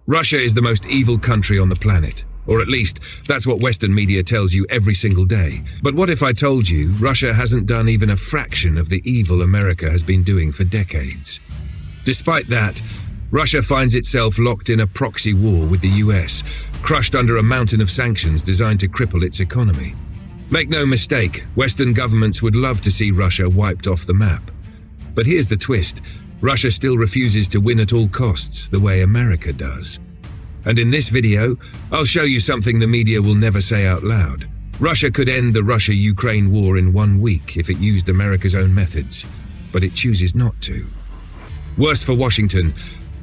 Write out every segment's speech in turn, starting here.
Russia is the most evil country on the planet. Or at least, that's what Western media tells you every single day. But what if I told you Russia hasn't done even a fraction of the evil America has been doing for decades? Despite that, Russia finds itself locked in a proxy war with the US, crushed under a mountain of sanctions designed to cripple its economy. Make no mistake, Western governments would love to see Russia wiped off the map. But here's the twist. Russia still refuses to win at all costs the way America does. And in this video, I'll show you something the media will never say out loud. Russia could end the Russia-Ukraine war in 1 week if it used America's own methods, but it chooses not to. Worse for Washington,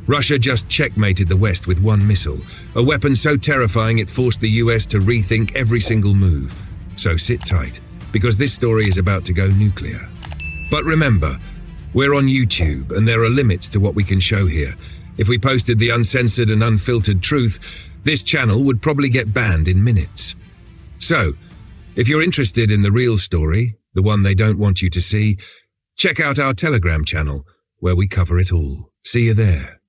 Russia just checkmated the West with one missile, a weapon so terrifying it forced the US to rethink every single move. So sit tight, because this story is about to go nuclear. But remember, we're on YouTube, and there are limits to what we can show here. If we posted the uncensored and unfiltered truth, this channel would probably get banned in minutes. So, if you're interested in the real story, the one they don't want you to see, check out our Telegram channel, where we cover it all. See you there.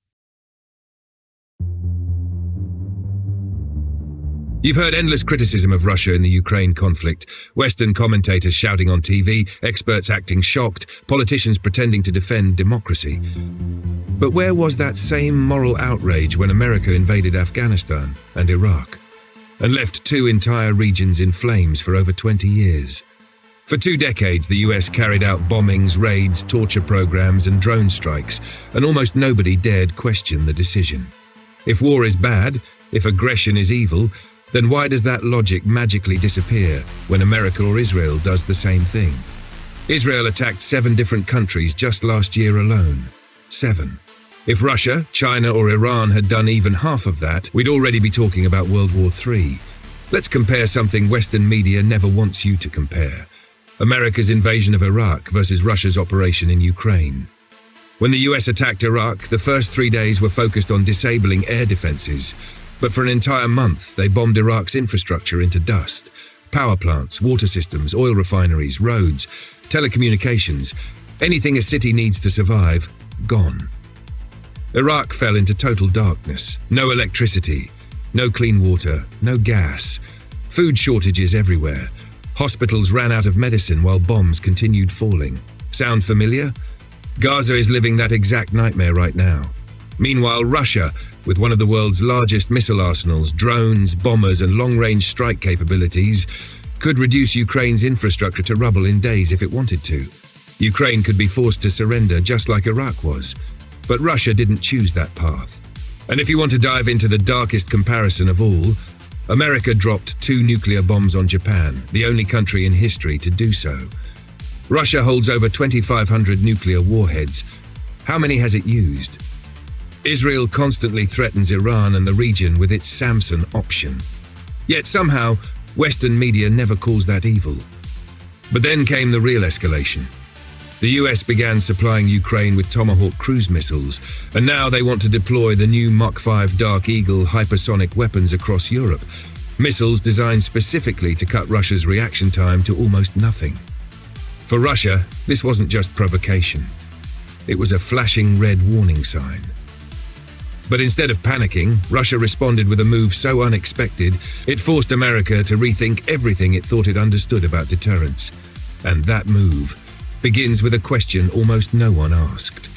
You've heard endless criticism of Russia in the Ukraine conflict, Western commentators shouting on TV, experts acting shocked, politicians pretending to defend democracy. But where was that same moral outrage when America invaded Afghanistan and Iraq, and left two entire regions in flames for over 20 years? For 2 decades, the US carried out bombings, raids, torture programs, and drone strikes, and almost nobody dared question the decision. If war is bad, if aggression is evil, then why does that logic magically disappear when America or Israel does the same thing? Israel attacked 7 different countries just last year alone. 7. If Russia, China, or Iran had done even half of that, we'd already be talking about World War III. Let's compare something Western media never wants you to compare. America's invasion of Iraq versus Russia's operation in Ukraine. When the US attacked Iraq, the first 3 days were focused on disabling air defenses. But for an entire month, they bombed Iraq's infrastructure into dust. Power plants, water systems, oil refineries, roads, telecommunications, anything a city needs to survive, gone. Iraq fell into total darkness. No electricity, no clean water, no gas. Food shortages everywhere. Hospitals ran out of medicine while bombs continued falling. Sound familiar? Gaza is living that exact nightmare right now. Meanwhile, Russia, with one of the world's largest missile arsenals, drones, bombers, and long-range strike capabilities, could reduce Ukraine's infrastructure to rubble in days if it wanted to. Ukraine could be forced to surrender just like Iraq was. But Russia didn't choose that path. And if you want to dive into the darkest comparison of all, America dropped 2 nuclear bombs on Japan, the only country in history to do so. Russia holds over 2,500 nuclear warheads. How many has it used? Israel constantly threatens Iran and the region with its Samson option. Yet somehow, Western media never calls that evil. But then came the real escalation. The US began supplying Ukraine with Tomahawk cruise missiles, and now they want to deploy the new Mach 5 Dark Eagle hypersonic weapons across Europe, missiles designed specifically to cut Russia's reaction time to almost nothing. For Russia, this wasn't just provocation. It was a flashing red warning sign. But instead of panicking, Russia responded with a move so unexpected, it forced America to rethink everything it thought it understood about deterrence. And that move begins with a question almost no one asked.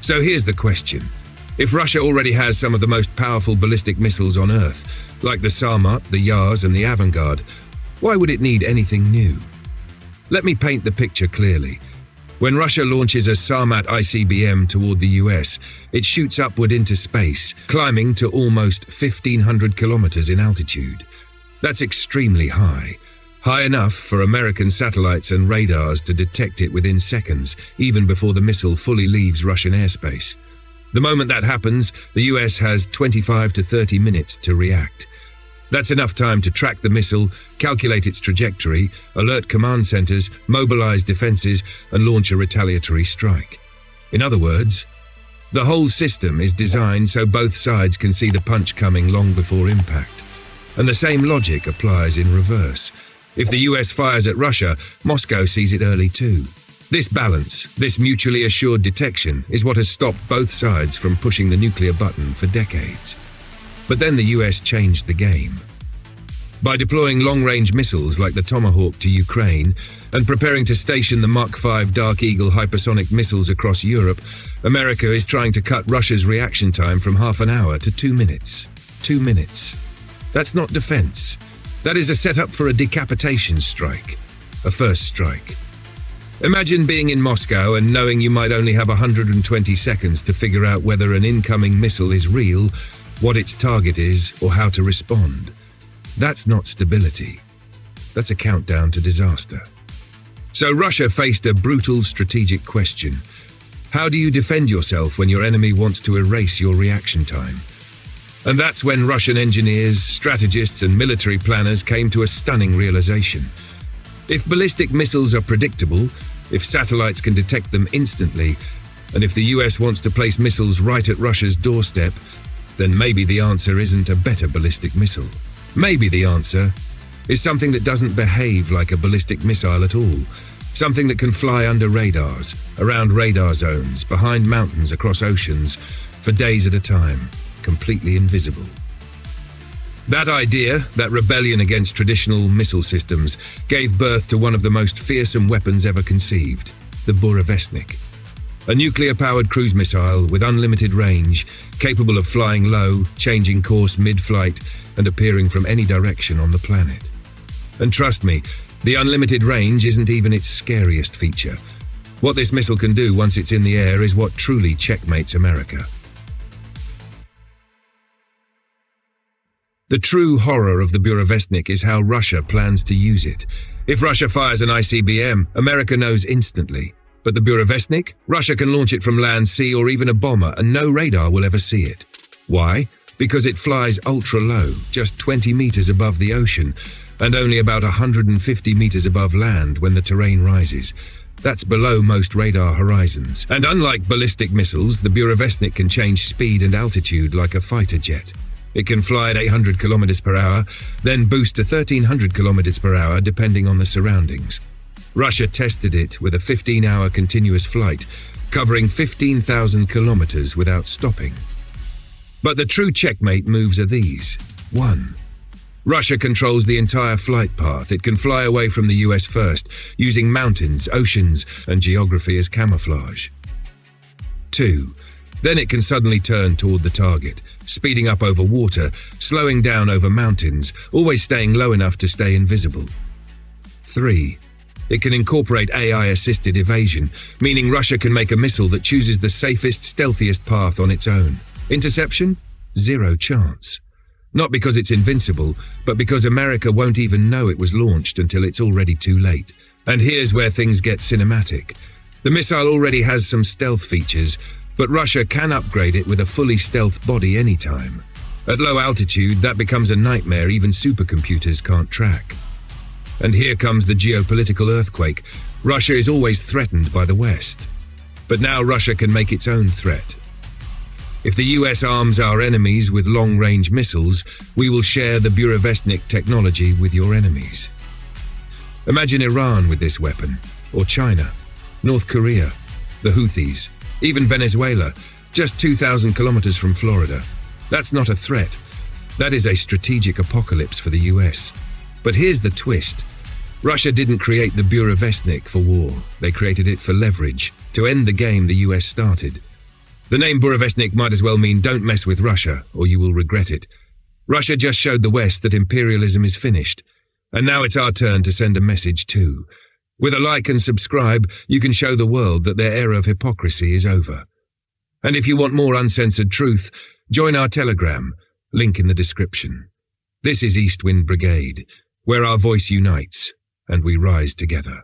So here's the question. If Russia already has some of the most powerful ballistic missiles on Earth, like the Sarmat, the Yars, and the Avangard, why would it need anything new? Let me paint the picture clearly. When Russia launches a Sarmat ICBM toward the US, it shoots upward into space, climbing to almost 1,500 kilometers in altitude. That's extremely high. High enough for American satellites and radars to detect it within seconds, even before the missile fully leaves Russian airspace. The moment that happens, the US has 25 to 30 minutes to react. That's enough time to track the missile, calculate its trajectory, alert command centers, mobilize defenses, and launch a retaliatory strike. In other words, the whole system is designed so both sides can see the punch coming long before impact. And the same logic applies in reverse. If the US fires at Russia, Moscow sees it early too. This balance, this mutually assured detection, is what has stopped both sides from pushing the nuclear button for decades. But then the US changed the game. By deploying long-range missiles like the Tomahawk to Ukraine and preparing to station the Mach 5 Dark Eagle hypersonic missiles across Europe, America is trying to cut Russia's reaction time from half an hour to 2 minutes. 2 minutes. That's not defense. That is a setup for a decapitation strike. A first strike. Imagine being in Moscow and knowing you might only have 120 seconds to figure out whether an incoming missile is real, what its target is, or how to respond. That's not stability. That's a countdown to disaster. So Russia faced a brutal strategic question. How do you defend yourself when your enemy wants to erase your reaction time? And that's when Russian engineers, strategists, and military planners came to a stunning realization. If ballistic missiles are predictable, if satellites can detect them instantly, and if the US wants to place missiles right at Russia's doorstep, then maybe the answer isn't a better ballistic missile. Maybe the answer is something that doesn't behave like a ballistic missile at all. Something that can fly under radars, around radar zones, behind mountains, across oceans, for days at a time, completely invisible. That idea, that rebellion against traditional missile systems, gave birth to one of the most fearsome weapons ever conceived, the Burevestnik. A nuclear-powered cruise missile with unlimited range, capable of flying low, changing course mid-flight, and appearing from any direction on the planet. And trust me, the unlimited range isn't even its scariest feature. What this missile can do once it's in the air is what truly checkmates America. The true horror of the Burevestnik is how Russia plans to use it. If Russia fires an ICBM, America knows instantly. But the Burevestnik? Russia can launch it from land, sea, or even a bomber, and no radar will ever see it. Why? Because it flies ultra-low, just 20 meters above the ocean, and only about 150 meters above land when the terrain rises. That's below most radar horizons. And unlike ballistic missiles, the Burevestnik can change speed and altitude like a fighter jet. It can fly at 800 kilometers per hour, then boost to 1300 kilometers per hour depending on the surroundings. Russia tested it with a 15-hour continuous flight, covering 15,000 kilometers without stopping. But the true checkmate moves are these. 1. Russia controls the entire flight path. It can fly away from the US first, using mountains, oceans, and geography as camouflage. 2. Then it can suddenly turn toward the target, speeding up over water, slowing down over mountains, always staying low enough to stay invisible. 3. It can incorporate AI-assisted evasion, meaning Russia can make a missile that chooses the safest, stealthiest path on its own. Interception? 0 chance. Not because it's invincible, but because America won't even know it was launched until it's already too late. And here's where things get cinematic. The missile already has some stealth features, but Russia can upgrade it with a fully stealth body anytime. At low altitude, that becomes a nightmare even supercomputers can't track. And here comes the geopolitical earthquake. Russia is always threatened by the West. But now Russia can make its own threat. If the US arms our enemies with long-range missiles, we will share the Burevestnik technology with your enemies. Imagine Iran with this weapon, or China, North Korea, the Houthis, even Venezuela, just 2,000 kilometers from Florida. That's not a threat. That is a strategic apocalypse for the US. But here's the twist. Russia didn't create the Burevestnik for war. They created it for leverage, to end the game the US started. The name Burevestnik might as well mean don't mess with Russia, or you will regret it. Russia just showed the West that imperialism is finished. And now it's our turn to send a message too. With a like and subscribe, you can show the world that their era of hypocrisy is over. And if you want more uncensored truth, join our Telegram, link in the description. This is Eastwind Brigade, where our voice unites, and we rise together.